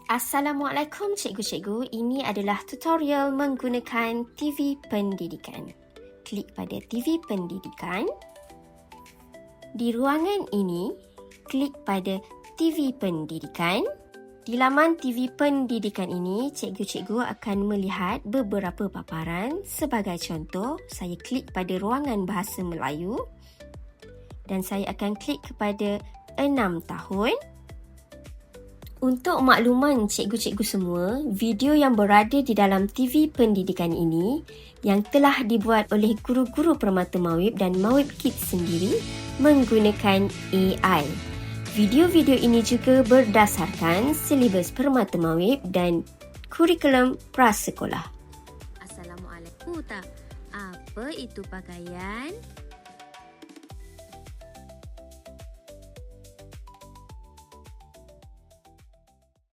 Assalamualaikum cikgu-cikgu, ini adalah tutorial menggunakan TV Pendidikan. Klik pada TV Pendidikan. Di ruangan ini, klik pada TV Pendidikan. Di laman TV Pendidikan ini, cikgu-cikgu akan melihat beberapa paparan. Sebagai contoh, saya klik pada ruangan bahasa Melayu dan saya akan klik kepada 6 tahun. Untuk makluman cikgu-cikgu semua, video yang berada di dalam TV Pendidikan ini yang telah dibuat oleh guru-guru Permata Mawib dan Mawib Kids sendiri menggunakan AI. Video-video ini juga berdasarkan silibus Permata Mawib dan kurikulum prasekolah. Assalamualaikum. Apa itu pakaian?